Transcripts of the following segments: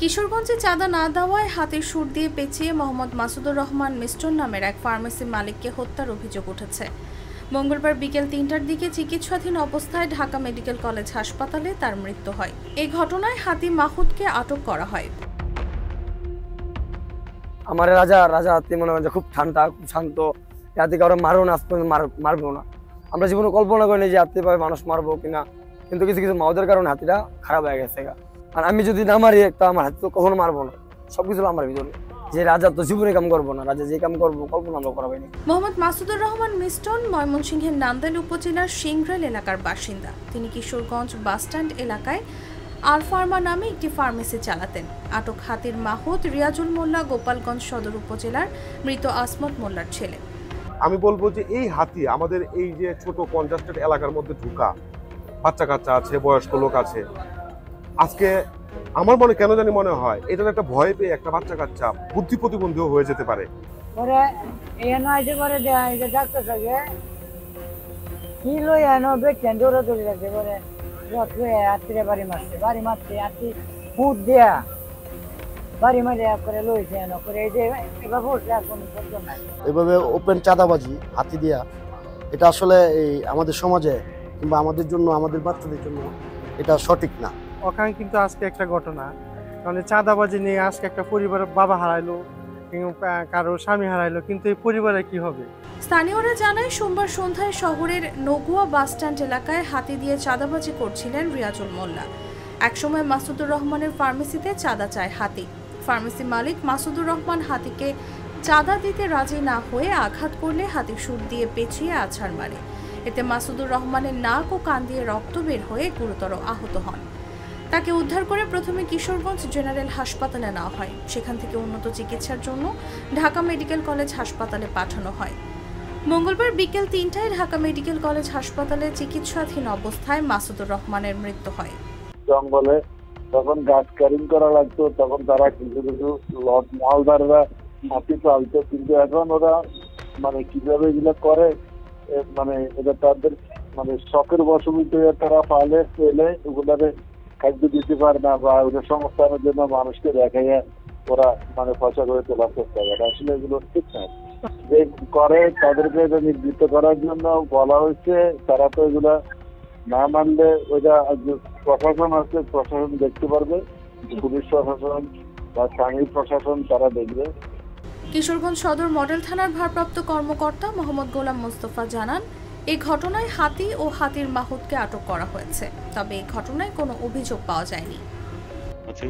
কিশোরগঞ্জে চাঁদা না দেওয়ায় হাতের সুর দিয়ে পেঁচিয়ে মোহাম্মদ মাসুদুর রহমান মিস্টন নামের এক ফার্মেসি মালিককে হত্যার অভিযোগ উঠেছে। মঙ্গলবার বিকেল ৩টার দিকে চিকিৎসাধীন অবস্থায় ঢাকা মেডিকেল কলেজ হাসপাতালে তার মৃত্যু হয়। এই ঘটনায় হাতি মাহুদকে আটক করা হয়। আমার রাজা হাতি মনে হয় খুব ঠান্ডা, খুব শান্ত। হাতি কারো মারবো না, মারবো না। আমরা জীবনে কল্পনা করিনি যে হাতি পায়ে মানুষ মারবো কিনা, কিন্তু কিছু কিছু মাউদের কারণে হাতিটা খারাপ হয়ে গেছে। আর আমি যদি না মারি একটা, আমার হাতি তো কখনো মারবো না। সবকিছু আমার ভিতরে যে রাজা তো জীবনে কাম করবো না, রাজা যে কাম করবো কল্পনা আমরা করা হয়নি। মোহাম্মদ মাসুদুর রহমান মিস্টন ময়মনসিংহের নান্দাইল উপজেলার সিংরেল এলাকার বাসিন্দা। তিনি কিশোরগঞ্জ বাসস্ট্যান্ড এলাকায় আলফার্মা নামে একটি ফার্মেসি চালাতেন। আটক হাতির মাহুদ রিয়াজুল মোল্লা গোপালগঞ্জ সদর উপজেলার মৃত আসমত মোল্লার ছেলে। আমি বলবো যে এই হাতি আমাদের এই যে ছোট কনজাস্টেড এলাকার মধ্যে ঢুকা, বাচ্চা কাচ্চা আছে, বয়স্ক লোক আছে, আজকে আমার কেন জানি মনে হয় এটার একটা ভয় পেয়ে একটা বাচ্চা কাচ্চা বুদ্ধি প্রতিবন্ধীও হয়ে যেতে পারে। এভাবে ওপেন চাঁদাবাজি হাতি দিয়া, এটা আসলে এই আমাদের সমাজে কিংবা আমাদের জন্য, আমাদের বাচ্চাদের জন্য এটা সঠিক না। ওখানে কিন্তু আজকে একটা ঘটনা, মানে চাঁদাবাজি নিয়ে আজকে একটা পরিবারের বাবা হারাইলো, কারো স্বামী হারাইলো, কিন্তু এই পরিবারে কি হবে? স্থানীয়রা জানায় সোমবার সন্ধ্যায় শহরের নগুয়া বাসস্ট্যান্ড এলাকায় হাতি দিয়ে চাঁদাবাজি করছিলেন রিয়াজুল মোল্লা। একসময় মাসুদুর রহমানের ফার্মেসিতে চাঁদা চায় হাতি। ফার্মেসি মালিক মাসুদুর রহমান হাতিকে চাঁদা দিতে রাজি না হয়ে আঘাত করলে হাতি সুর দিয়ে পেঁচিয়ে আছাড় মারে। এতে মাসুদুর রহমানের নাক ও কান দিয়ে রক্ত বের হয়ে গুরুতর আহত হন। তাকে উদ্ধার করে প্রথমে কিশোরগঞ্জ জেনারেল হাসপাতালে নেওয়া হয়। সেখান থেকে উন্নত চিকিৎসার জন্য ঢাকা মেডিকেল কলেজ হাসপাতালে পাঠানো হয়। মঙ্গলবার বিকেল ৩টায় ঢাকা মেডিকেল কলেজ হাসপাতালে চিকিৎসাধীন অবস্থায় মাসুদুর রহমানের মৃত্যু হয়। জঙ্গলে যখন গাছ কাটিং করা লাগতো তখন তারা কিছু কিছু লট মহলদাররা হাতি চালতো, কিন্তু এখন ওরা কিভাবে এগুলো করে, এটা তাদের শখের বশবর্তী হয়ে তারা পালে পেলে ওগুলারে খাদ্য দিতে পারে না, বা ওদের সংস্থানের জন্য মানুষকে দেখাইয়া ওরা পয়সা করে তোলার চেষ্টা করে। আসলে এগুলো ঠিক না। যে করে তাদেরকে এটা নির্দিষ্ট করার জন্য বলা হয়েছে, তারা তো এগুলা না মানলে ওইটা প্রশাসন আছে, প্রশাসন দেখতে পারবে, পুলিশ প্রশাসন বা স্থানীয় প্রশাসন তারা দেখবে। কিশোরগঞ্জ সদর মডেল থানার ভারপ্রাপ্ত কর্মকর্তা মোহাম্মদ গোলাম মোস্তফা জানান, এই ঘটনায় হাতি ও হাতির মাহুদকে আটক করা হয়েছে, তবে এই ঘটনায় কোনো অভিযোগ পাওয়া যায়নি।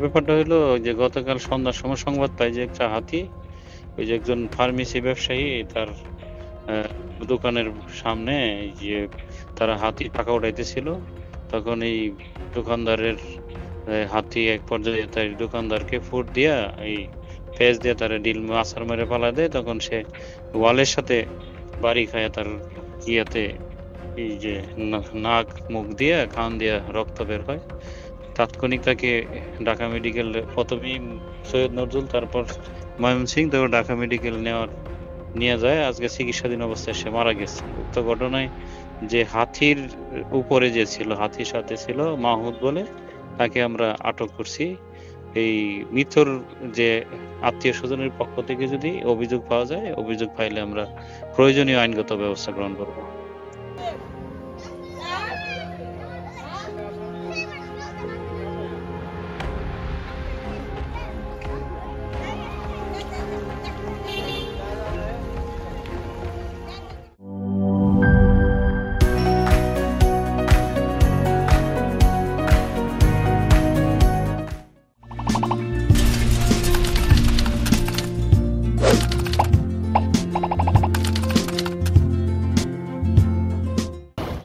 ব্যাপারটা হলো যে গতকাল সন্ধ্যার সময় সংবাদ পাই যে একটা হাতি, ওই যে একজন ফার্মেসি ব্যবসায়ী, তার দোকানের সামনে যে তারা হাতি টাকা উঠাইতেছিল, তখন এই দোকানদারের হাতি এক পর্যায়ে তার দোকানদারকে ফুট দিয়া এই পেঁচ দিয়ে তারা ডিল আছাড় মেরে পালা দেয়। তখন সে ওয়ালের সাথে বাড়ি খায়, তার ইয়াতে এই যে নাক মুখ দিয়ে কান দিয়ে রক্ত বের হয়। তাৎক্ষণিক তাকে ঢাকা মেডিকেল, প্রথমেই সৈয়দ নজরুল, তারপর ময়মনসিংহ, তারপর ঢাকা মেডিকেল নিয়ে যায়। আজকে চিকিৎসাধীন অবস্থায় সে মারা গেছে। উক্ত ঘটনায় যে হাতির উপরে যে ছিল, হাতির সাথে ছিল মাহুদ বলে, তাকে আমরা আটক করছি। এই মৃত্যুর যে আত্মীয় স্বজনের পক্ষ থেকে যদি অভিযোগ পাওয়া যায়, অভিযোগ পাইলে আমরা প্রয়োজনীয় আইনগত ব্যবস্থা গ্রহণ করব।